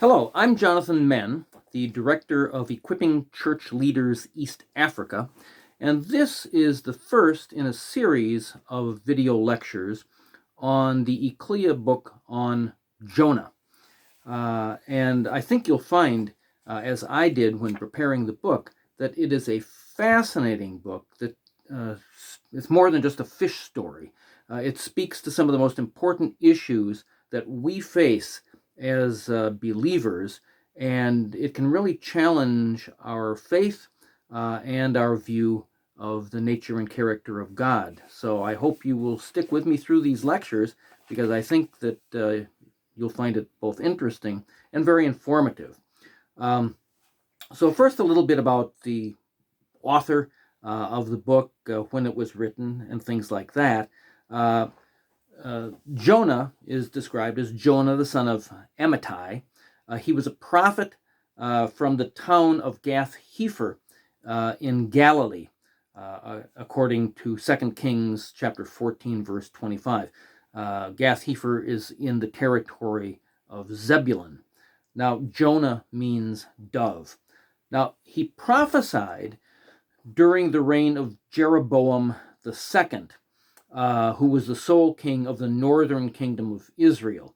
Hello, I'm Jonathan Menn, the Director of Equipping Church Leaders East Africa, and this is the first in a series of video lectures on the Ecclesia book on Jonah. And I think you'll find, as I did when preparing the book, that it is a fascinating book that it's more than just a fish story. It speaks to some of the most important issues that we face as believers, and it can really challenge our faith and our view of the nature and character of God. So I hope you will stick with me through these lectures, because I think that you'll find it both interesting and very informative. So first, a little bit about the author of the book, when it was written, and things like that. Jonah is described as Jonah, the son of Amittai. He was a prophet from the town of Gath-Hepher in Galilee, according to 2 Kings chapter 14, verse 25. Gath-Hepher is in the territory of Zebulun. Now, Jonah means dove. Now, he prophesied during the reign of Jeroboam II, who was the sole king of the northern kingdom of Israel.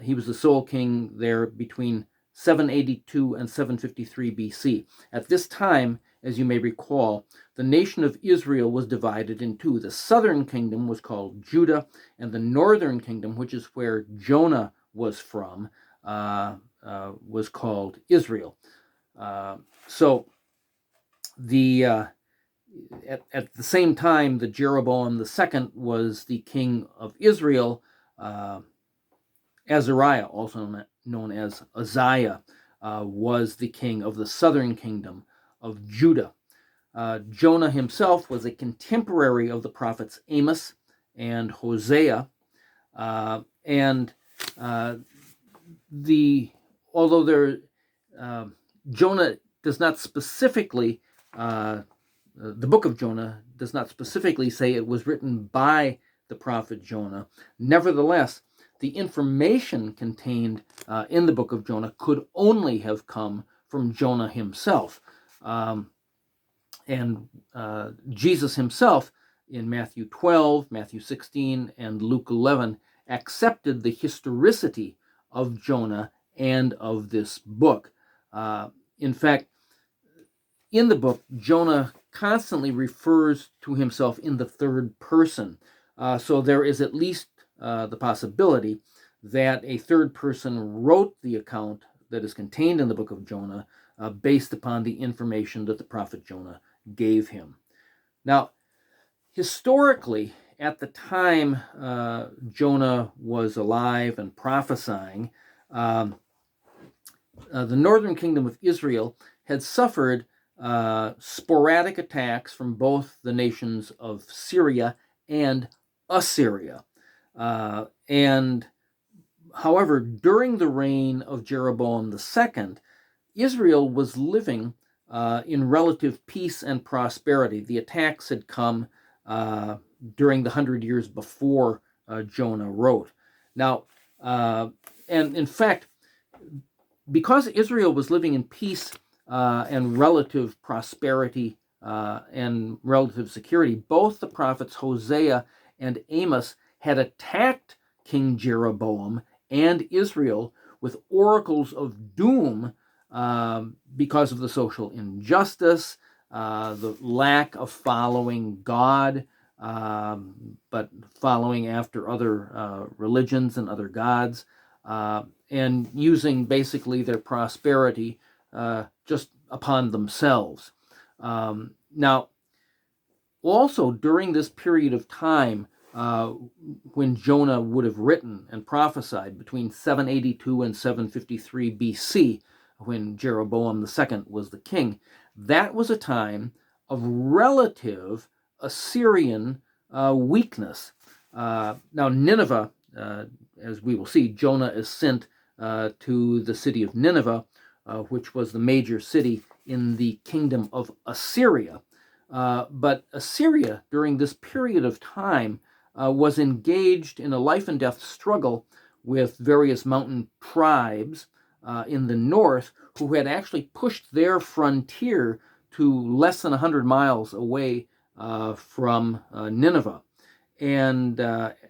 He was the sole king there between 782 and 753 BC. At this time, as you may recall, the nation of Israel was divided in two. The southern kingdom was called Judah, and the northern kingdom, which is where Jonah was from, was called Israel. So at the same time that Jeroboam II was the king of Israel, Azariah, also known as Uzziah, was the king of the southern kingdom of Judah. Jonah himself was a contemporary of the prophets Amos and Hosea, Jonah does not specifically, the book of Jonah does not specifically say it was written by the prophet Jonah. Nevertheless, the information contained in the book of Jonah could only have come from Jonah himself. Jesus himself, in Matthew 12, Matthew 16, and Luke 11, accepted the historicity of Jonah and of this book. In fact, in the book, Jonah constantly refers to himself in the third person. So there is at least the possibility that a third person wrote the account that is contained in the book of Jonah based upon the information that the prophet Jonah gave him. Now, historically, at the time Jonah was alive and prophesying, the northern kingdom of Israel had suffered sporadic attacks from both the nations of Syria and Assyria. However, during the reign of Jeroboam II, Israel was living in relative peace and prosperity. The attacks had come during the 100 years before Jonah wrote. Now, and in fact, because Israel was living in peace and relative prosperity and relative security, both the prophets Hosea and Amos had attacked King Jeroboam and Israel with oracles of doom because of the social injustice, the lack of following God, but following after other religions and other gods, and using basically their prosperity just upon themselves. Now, also during this period of time, when Jonah would have written and prophesied between 782 and 753 BC, when Jeroboam II was the king, that was a time of relative Assyrian weakness. Now, Nineveh, as we will see, Jonah is sent to the city of Nineveh, which was the major city in the kingdom of Assyria. But Assyria, during this period of time, was engaged in a life and death struggle with various mountain tribes in the north who had actually pushed their frontier to less than 100 miles away from Nineveh. And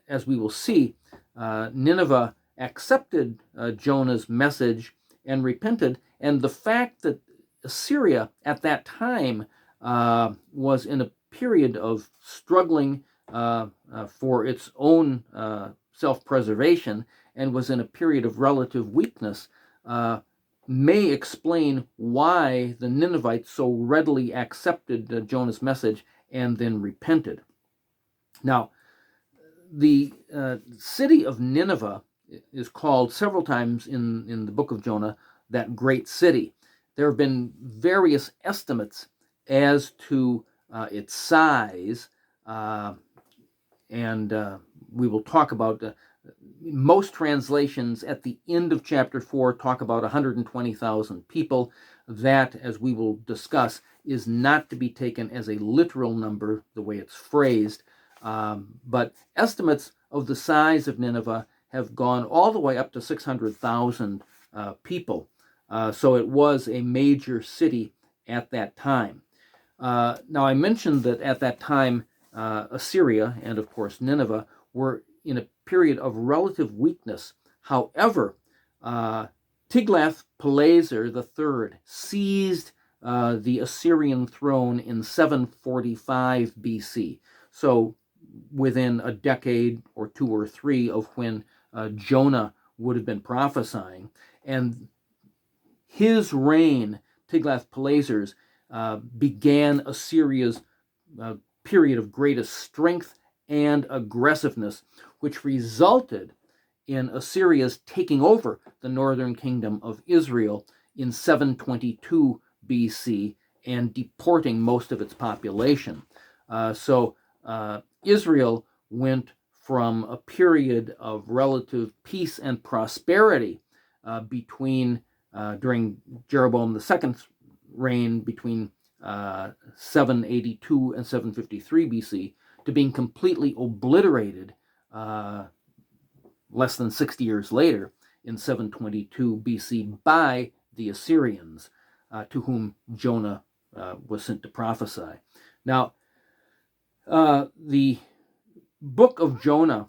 as we will see, Nineveh accepted Jonah's message and repented. And the fact that Assyria at that time was in a period of struggling for its own self-preservation and was in a period of relative weakness may explain why the Ninevites so readily accepted Jonah's message and then repented. Now, the city of Nineveh is called several times in the book of Jonah that great city. There have been various estimates as to its size, and we will talk about most translations at the end of chapter 4 talk about 120,000 people. That, as we will discuss, is not to be taken as a literal number, the way it's phrased, but estimates of the size of Nineveh have gone all the way up to 600,000 people. So it was a major city at that time. Now, I mentioned that at that time, Assyria and, of course, Nineveh were in a period of relative weakness. However, Tiglath-Pileser III seized the Assyrian throne in 745 BC. So within a decade or two or three of when Jonah would have been prophesying. And his reign, Tiglath-Pileser's, began Assyria's period of greatest strength and aggressiveness, which resulted in Assyria's taking over the northern kingdom of Israel in 722 BC and deporting most of its population. So Israel went from a period of relative peace and prosperity during Jeroboam II's reign between 782 and 753 BC to being completely obliterated less than 60 years later in 722 BC by the Assyrians, to whom Jonah was sent to prophesy. Now, the book of Jonah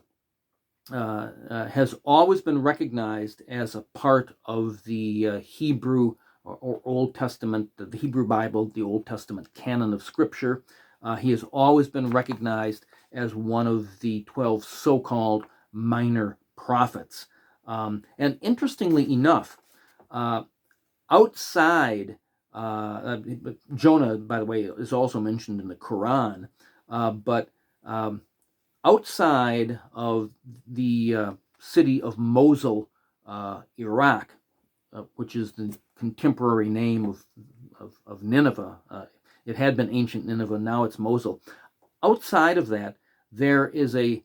has always been recognized as a part of the Hebrew or Old Testament, the Hebrew Bible, the Old Testament canon of Scripture. He has always been recognized as one of the 12 so-called minor prophets. And interestingly enough, outside, Jonah, by the way, is also mentioned in the Quran, but outside of the city of Mosul, Iraq, which is the contemporary name of Nineveh. It had been ancient Nineveh, now it's Mosul. Outside of that, there is a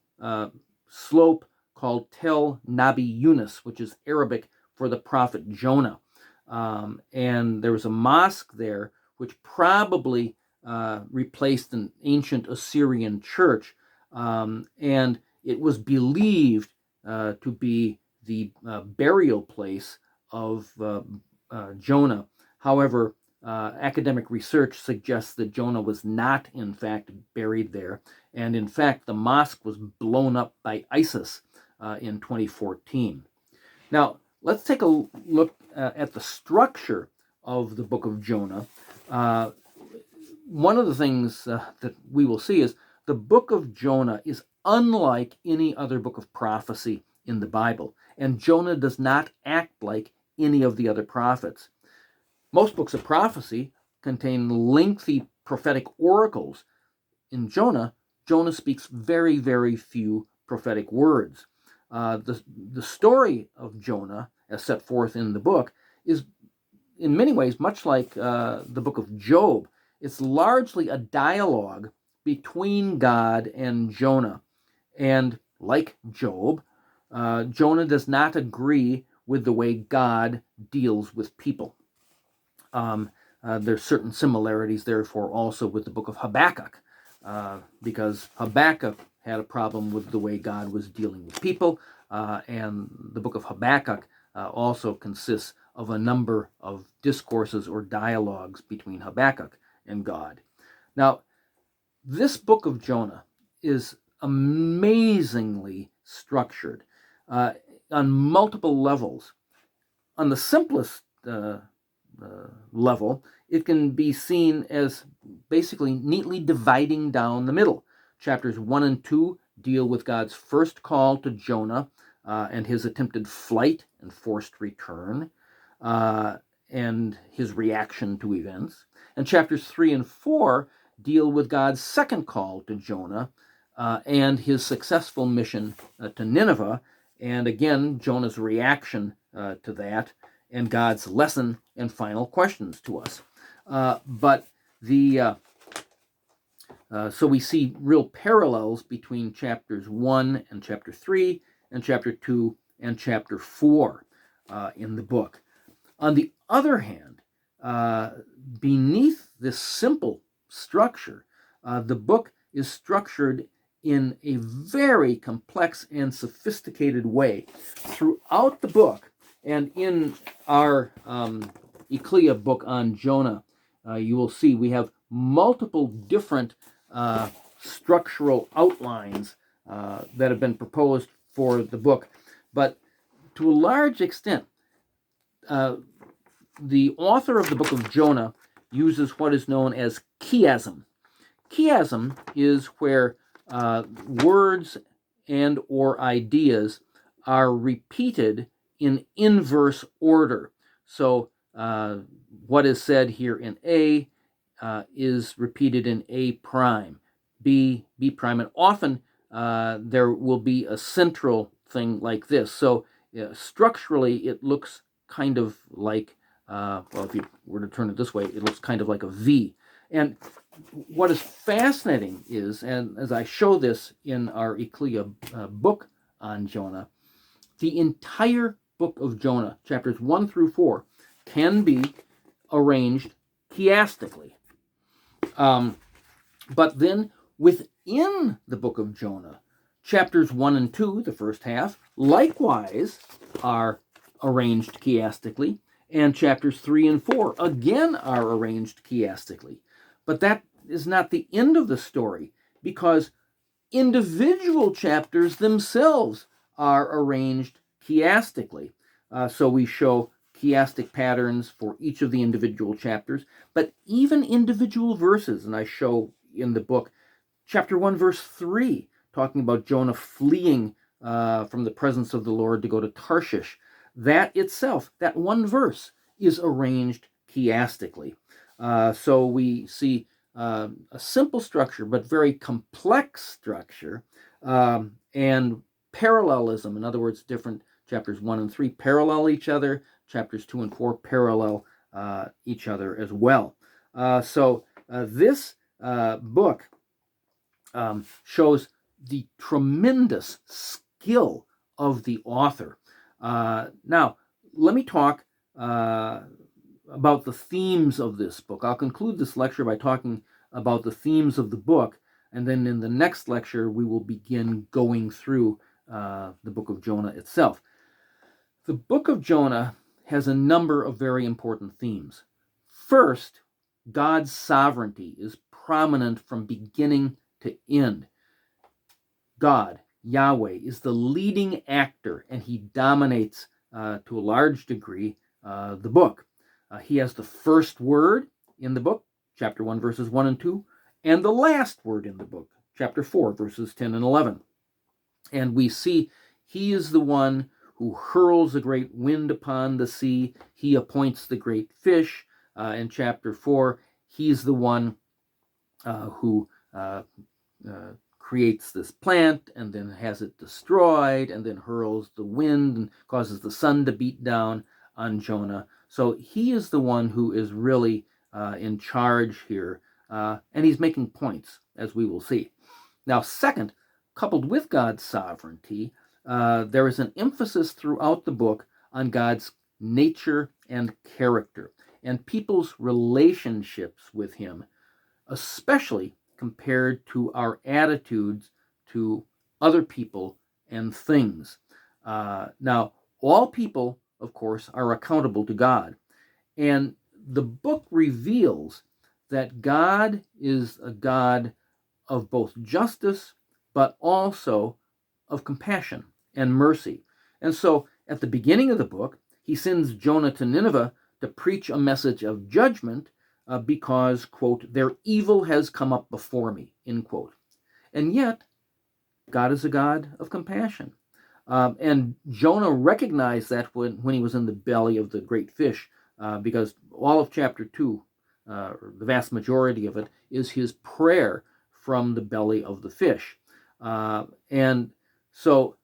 slope called Tel Nabi Yunus, which is Arabic for the prophet Jonah. And there was a mosque there which probably replaced an ancient Assyrian church, and it was believed to be the burial place of Jonah. However, academic research suggests that Jonah was not, in fact, buried there, and in fact, the mosque was blown up by ISIS in 2014. Now, let's take a look at the structure of the book of Jonah. One of the things that we will see is the book of Jonah is unlike any other book of prophecy in the Bible, and Jonah does not act like any of the other prophets. Most books of prophecy contain lengthy prophetic oracles. In Jonah, Jonah speaks very, very few prophetic words. The story of Jonah, as set forth in the book, is in many ways much like the book of Job. It's largely a dialogue between God and Jonah. And like Job, Jonah does not agree with the way God deals with people. There's certain similarities, therefore, also with the book of Habakkuk, because Habakkuk had a problem with the way God was dealing with people, and the book of Habakkuk also consists of a number of discourses or dialogues between Habakkuk and God. Now, this book of Jonah is amazingly structured on multiple levels. On the simplest level, it can be seen as basically neatly dividing down the middle. Chapters 1 and 2 deal with God's first call to Jonah and his attempted flight and forced return and his reaction to events. And chapters 3 and 4 deal with God's second call to Jonah and his successful mission to Nineveh, and again, Jonah's reaction to that, and God's lesson and final questions to us. So we see real parallels between chapters 1 and chapter 3 and chapter 2 and chapter 4 in the book. On the other hand, beneath this simple structure, the book is structured in a very complex and sophisticated way. Throughout the book, and in our Ecclesia book on Jonah, you will see we have multiple different structural outlines that have been proposed for the book. But to a large extent, the author of the book of Jonah uses what is known as chiasm. Chiasm is where words and or ideas are repeated in inverse order. So what is said here in A is repeated in A prime, B prime, and often there will be a central thing like this. So structurally, it looks kind of like, well, if you were to turn it this way, it looks kind of like a V. And what is fascinating is, and as I show this in our Ecclesia book on Jonah, the entire book of Jonah, chapters 1 through 4, can be arranged chiastically. But then within the book of Jonah, chapters 1 and 2, the first half, likewise are arranged chiastically, and chapters 3 and 4 again are arranged chiastically. But that is not the end of the story, because individual chapters themselves are arranged chiastically. So we show chiastic patterns for each of the individual chapters, but even individual verses, and I show in the book, chapter 1, verse 3, talking about Jonah fleeing from the presence of the Lord to go to Tarshish. That itself, that one verse, is arranged chiastically. So we see a simple structure, but very complex structure, and parallelism. In other words, different chapters 1 and 3 parallel each other. Chapters 2 and 4 parallel each other as well. So this book shows the tremendous skill of the author. Now, let me talk about the themes of this book. I'll conclude this lecture by talking about the themes of the book, and then in the next lecture we will begin going through the book of Jonah itself. The book of Jonah has a number of very important themes. First, God's sovereignty is prominent from beginning to end. God, Yahweh, is the leading actor, and he dominates to a large degree the book. He has the first word in the book, chapter 1, verses 1 and 2, and the last word in the book, chapter 4, verses 10 and 11. And we see he is the one who hurls a great wind upon the sea. He appoints the great fish. In chapter 4, he's the one who creates this plant and then has it destroyed and then hurls the wind and causes the sun to beat down on Jonah. So he is the one who is really in charge here, and he's making points, as we will see. Now, second, coupled with God's sovereignty, there is an emphasis throughout the book on God's nature and character, and people's relationships with him, especially compared to our attitudes to other people and things. Now, all people of course, are accountable to God. And the book reveals that God is a God of both justice, but also of compassion and mercy. And so at the beginning of the book, he sends Jonah to Nineveh to preach a message of judgment because, quote, their evil has come up before me, end quote. And yet, God is a God of compassion. And Jonah recognized that when he was in the belly of the great fish, because all of chapter 2, the vast majority of it, is his prayer from the belly of the fish. And so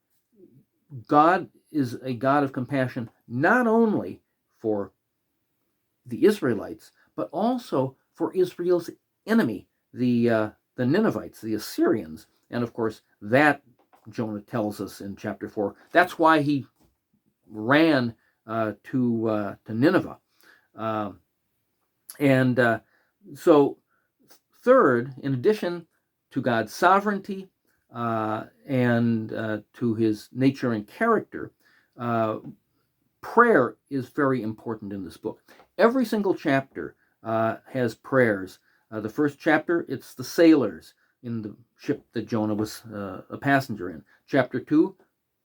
God is a God of compassion not only for the Israelites, but also for Israel's enemy, the Ninevites, the Assyrians. And of course, that Jonah tells us in chapter 4. That's why he ran to Nineveh. So, third, in addition to God's sovereignty and to his nature and character, prayer is very important in this book. Every single chapter has prayers. The first chapter, it's the sailors in the ship that Jonah was a passenger in. Chapter 2,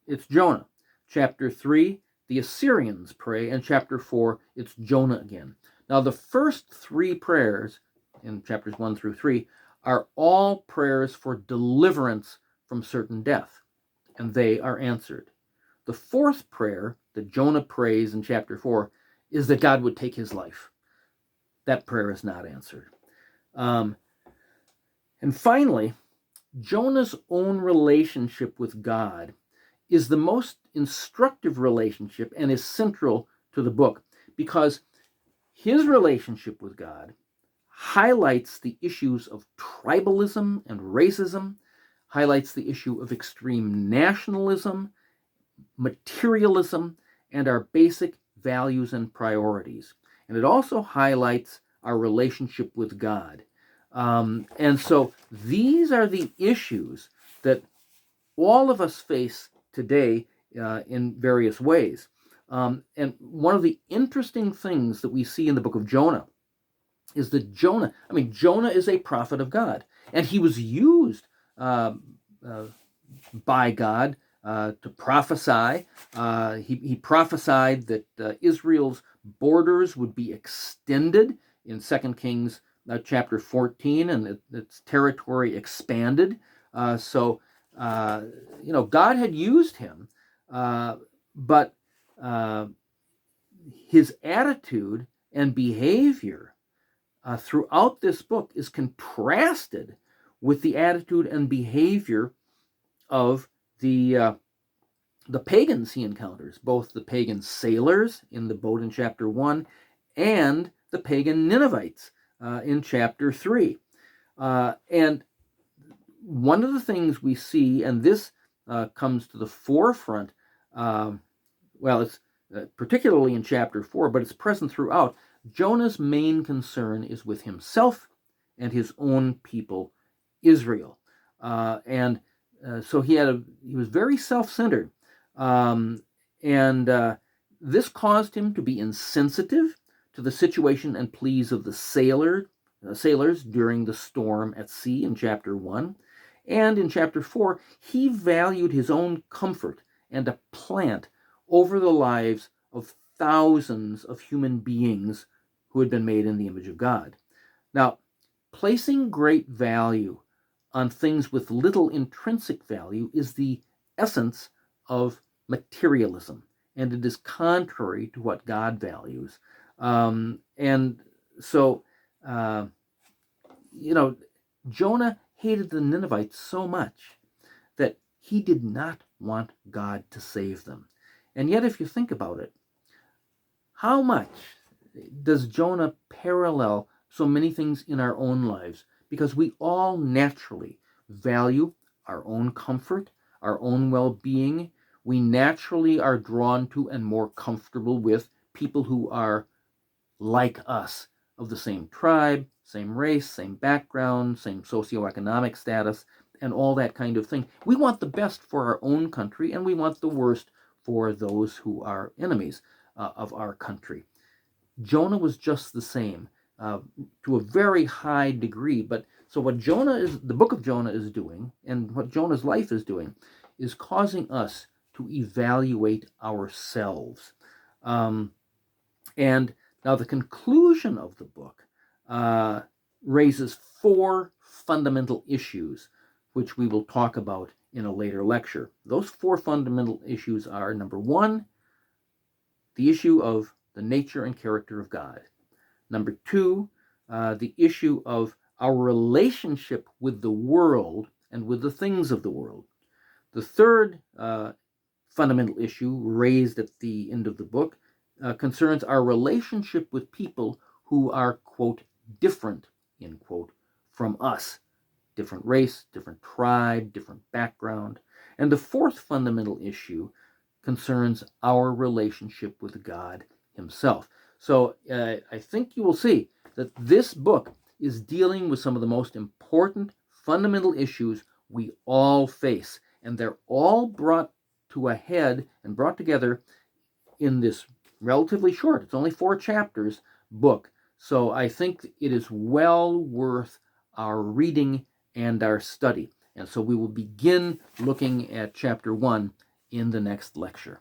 it's Jonah. Chapter 3, the Assyrians pray. And chapter 4, it's Jonah again. Now, the first three prayers in chapters 1 through 3 are all prayers for deliverance from certain death, and they are answered. The fourth prayer that Jonah prays in chapter 4 is that God would take his life. That prayer is not answered. And finally, Jonah's own relationship with God is the most instructive relationship and is central to the book, because his relationship with God highlights the issues of tribalism and racism, highlights the issue of extreme nationalism, materialism, and our basic values and priorities. And it also highlights our relationship with God. And so these are the issues that all of us face today in various ways. And one of the interesting things that we see in the book of Jonah is that Jonah is a prophet of God, and he was used by God to prophesy. He prophesied that Israel's borders would be extended in 2 Kings chapter 14, and its territory expanded. So God had used him, but his attitude and behavior throughout this book is contrasted with the attitude and behavior of the pagans he encounters, both the pagan sailors in the boat in chapter 1 and the pagan Ninevites in chapter 3. And one of the things we see, and this comes to the forefront, it's particularly in chapter 4, but it's present throughout. Jonah's main concern is with himself and his own people, Israel. So he was very self-centered. This caused him to be insensitive to the situation and pleas of the sailors during the storm at sea in chapter 1. And in chapter 4, he valued his own comfort and a plant over the lives of thousands of human beings who had been made in the image of God. Now, placing great value on things with little intrinsic value is the essence of materialism, and it is contrary to what God values. Jonah hated the Ninevites so much that he did not want God to save them. And yet, if you think about it, how much does Jonah parallel so many things in our own lives? Because we all naturally value our own comfort, our own well-being. We naturally are drawn to and more comfortable with people who are like us, of the same tribe, same race, same background, same socioeconomic status, and all that kind of thing. We want the best for our own country, and we want the worst for those who are enemies. of our country. Jonah was just the same, to a very high degree. But so what the book of Jonah is doing, and what Jonah's life is doing, is causing us to evaluate ourselves. And now the conclusion of the book raises 4 fundamental issues, which we will talk about in a later lecture. Those 4 fundamental issues are, number 1, the issue of the nature and character of God. Number 2, the issue of our relationship with the world and with the things of the world. The third fundamental issue raised at the end of the book concerns our relationship with people who are, quote, different, end quote, from us. Different race, different tribe, different background. And the fourth fundamental issue concerns our relationship with God himself. So I think you will see that this book is dealing with some of the most important fundamental issues we all face. And they're all brought to a head and brought together in this relatively short, it's only 4 chapters, book. So I think it is well worth our reading and our study. And so we will begin looking at chapter 1 in the next lecture.